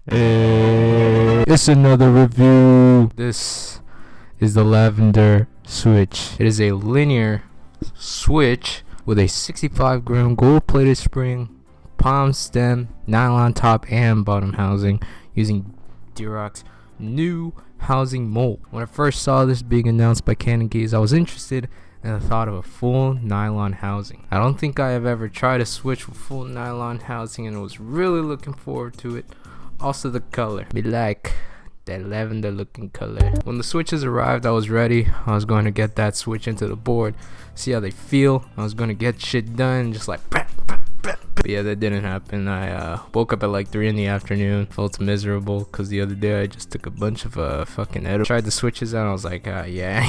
It's another review. This is the Lavender switch. It is a linear switch with a 65 gram gold plated spring, palm stem, nylon top and bottom housing using Duroc's new housing mold. When I first saw this being announced by Canon Gaze, I was interested in the thought of a full nylon housing. I don't think I have ever tried a switch with full nylon housing and was really looking forward to it. Also the color, me like that lavender looking color. When the switches arrived, I was ready. I was going to get that switch into the board, see how they feel. I was going to get shit done, just like but yeah, that didn't happen. I woke up at like 3 in the afternoon, felt miserable because the other day I just took a bunch of fucking edibles. Tried the switches out and I was like, yeah,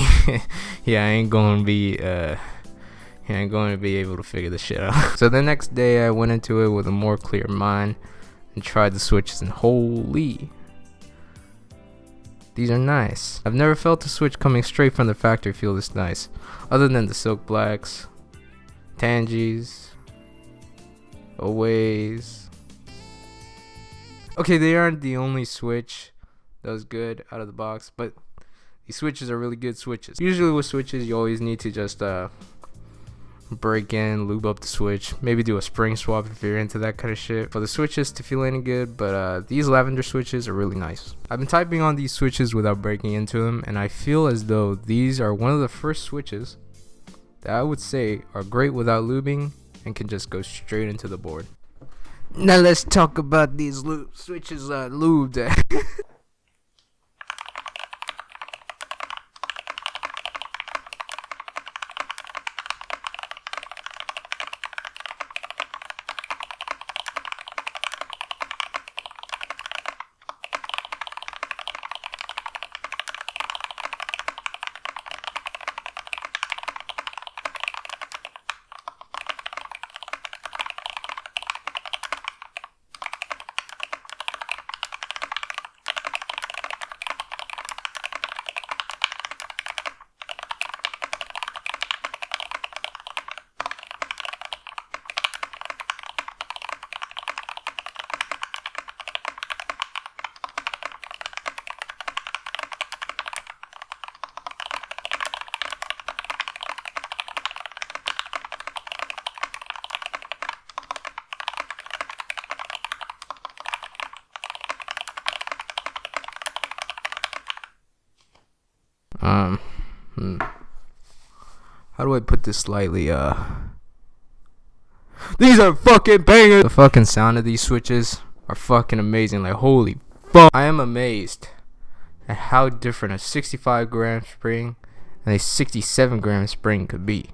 yeah, I ain't gonna be able to figure this shit out. So the next day I went into it with a more clear mind and tried the switches, and holy, these are nice. I've never felt a switch coming straight from the factory feel this nice, other than the Silk Blacks, Tangies, Always. Okay, they aren't the only switch that was good out of the box, but these switches are really good switches. Usually with switches, you always need to just break in, lube up the switch, maybe do a spring swap if you're into that kind of shit for the switches to feel any good. But these Lavender switches are really nice. I've been typing on these switches without breaking into them, and I feel as though these are one of the first switches that I would say are great without lubing and can just go straight into the board. Now let's talk about these switches lubed. How do I put this slightly? These are fucking bangers. The fucking sound of these switches are fucking amazing. Like, holy fuck. I am amazed at how different a 65 gram spring and a 67 gram spring could be.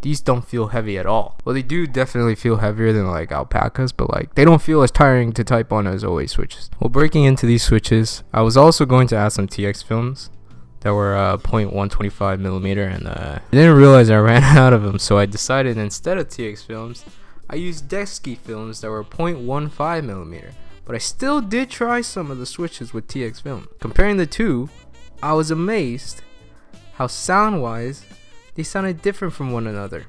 These don't feel heavy at all. Well, they do definitely feel heavier than like alpacas, but like they don't feel as tiring to type on as always switches. Well, breaking into these switches, I was also going to add some TX films that were 0.125 millimeter, and I didn't realize I ran out of them, so I decided instead of TX films, I used Desky films that were 0.15 millimeter. But I still did try some of the switches with TX film. Comparing the two, I was amazed how sound-wise they sounded different from one another.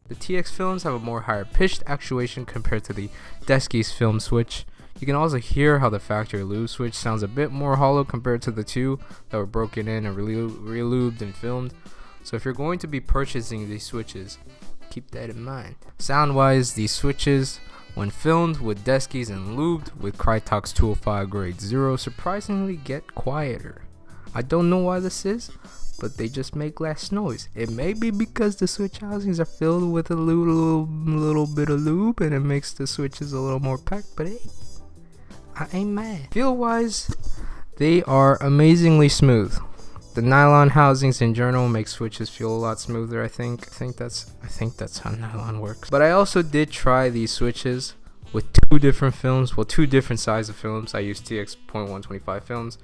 The TX films have a more higher pitched actuation compared to the Desky's film switch. You can also hear how the factory lube switch sounds a bit more hollow compared to the two that were broken in and re-lubed and filmed. So if you're going to be purchasing these switches, keep that in mind. Sound wise, these switches, when filmed with Desky's and lubed with Krytox 205 grade 0, surprisingly get quieter. I don't know why this is, but they just make less noise. It may be because the switch housings are filled with a little bit of lube and it makes the switches a little more packed, but hey, I ain't mad. Feel wise, they are amazingly smooth. The nylon housings in general make switches feel a lot smoother. I think that's how nylon works. But I also did try these switches with two different films, well, two different sizes of films. I used TX 0.125 films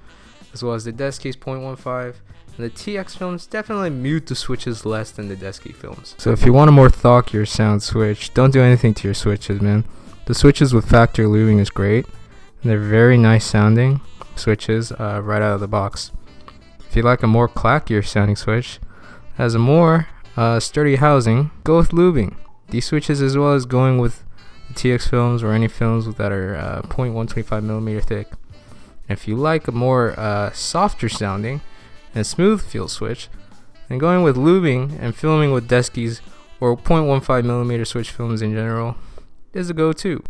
as well as the Desky's 0.15. And the TX films definitely mute the switches less than the Desky films. So if you want a more thockier sound switch, don't do anything to your switches, man. The switches with factory lubing is great, and they're very nice sounding switches right out of the box. If you like a more clackier sounding switch that has a more sturdy housing, go with lubing. These switches, as well as going with the TX films or any films that are 0.125mm thick. And if you like a more softer sounding and smooth feel switch, then going with lubing and filming with deskies or 0.15mm switch films in general is a go-to.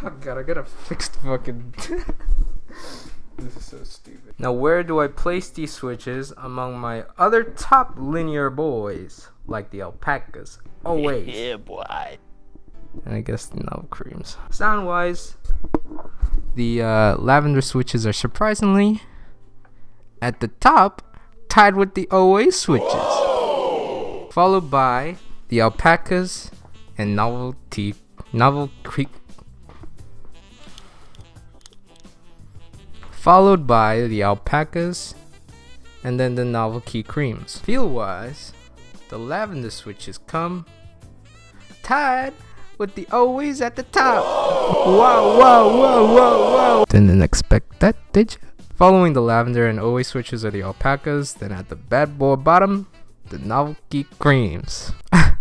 Oh god, I gotta fix the fucking... This is so stupid. Now where do I place these switches among my other top linear boys? Like the alpacas. Always. Yeah, boy. And I guess the novel creams. Sound wise, the lavender switches are surprisingly at the top, tied with the OA switches. Whoa! Followed by the alpacas and followed by the alpacas and then the novelty creams. Feel wise, the lavender switches come tied with the always at the top. Wow, wow, wow, wow, wow. Didn't expect that, did you? Following the lavender and always switches are the alpacas, then at the bad boy bottom, the novelty creams. I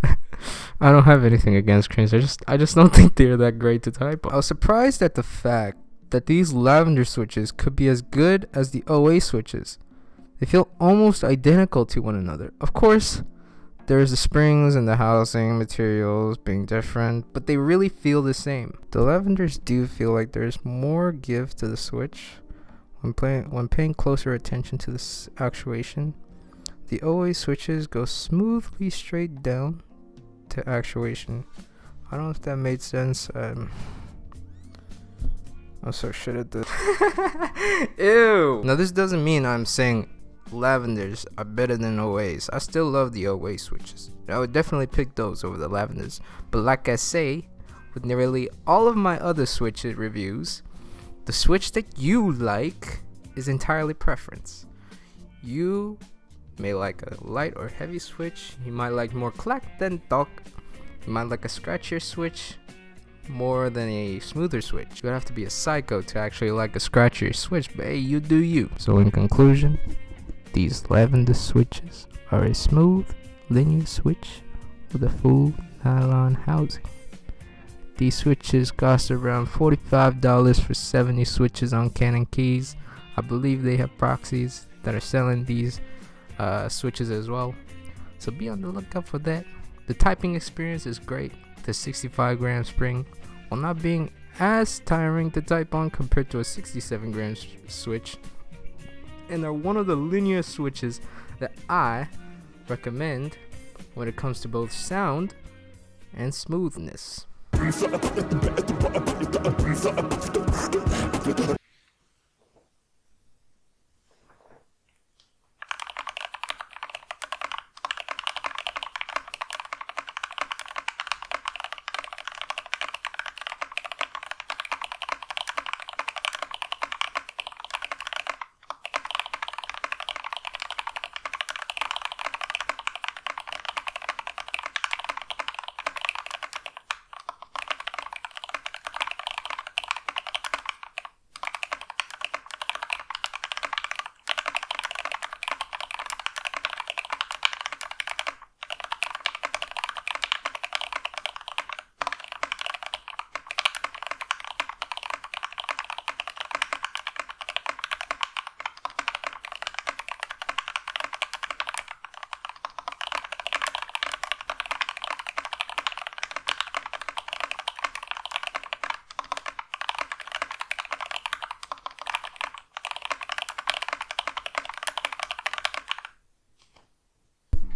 don't have anything against creams, I just don't think they're that great to type on. I was surprised at the fact that these lavender switches could be as good as the OA switches. They feel almost identical to one another. Of course, there's the springs and the housing materials being different, but they really feel the same. The lavenders do feel like there's more give to the switch when paying closer attention to this actuation. The OA switches go smoothly straight down to actuation. I don't know if that made sense. I'm so shit at this. Ew. Now this doesn't mean I'm saying lavenders are better than OAs. I still love the OA switches. I would definitely pick those over the lavenders. But like I say, with nearly all of my other switch reviews, the switch that you like is entirely preference. You may like a light or heavy switch. You might like more clack than talk. You might like a scratchier switch more than a smoother switch. You would have to be a psycho to actually like a scratchier switch, but hey, you do you. So in conclusion, these lavender switches are a smooth linear switch with a full nylon housing. These switches cost around $45 for 70 switches on Canon keys. I believe they have proxies that are selling these switches as well, so be on the lookout for that. The typing experience is great. The 65-gram spring, while not being as tiring to type on compared to a 67-gram switch, and are one of the linear switches that I recommend when it comes to both sound and smoothness.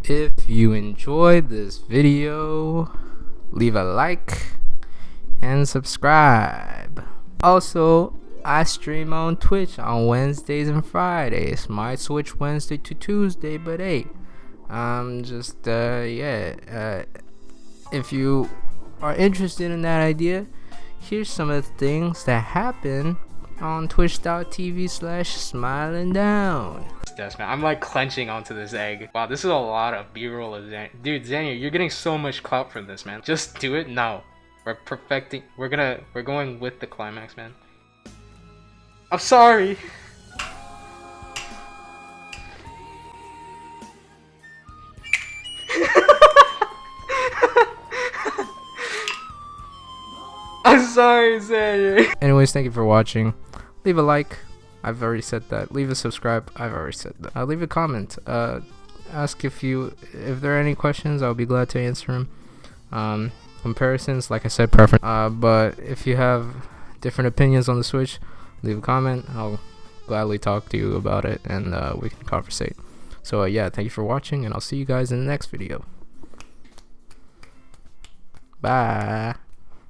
If you enjoyed this video, leave a like and subscribe. Also, I stream on Twitch on Wednesdays and Fridays. Might switch Wednesday to Tuesday, but hey, I'm just if you are interested in that idea, here's some of the things that happen on twitch.tv/smilingdown. desk, man. I'm like clenching onto this egg. Wow, this is a lot of B-roll of Xania. Dude, Xania, you're getting so much clout from this, man. Just do it now. We're perfecting. We're going with the climax, man. I'm sorry. I'm sorry, Xania. Anyways, thank you for watching. Leave a like. I've already said that. Leave a subscribe. I've already said that. Leave a comment. Ask if there are any questions. I'll be glad to answer them. Comparisons, like I said, preference. But if you have different opinions on the Switch, leave a comment. I'll gladly talk to you about it, and we can conversate. So yeah, thank you for watching, and I'll see you guys in the next video. Bye.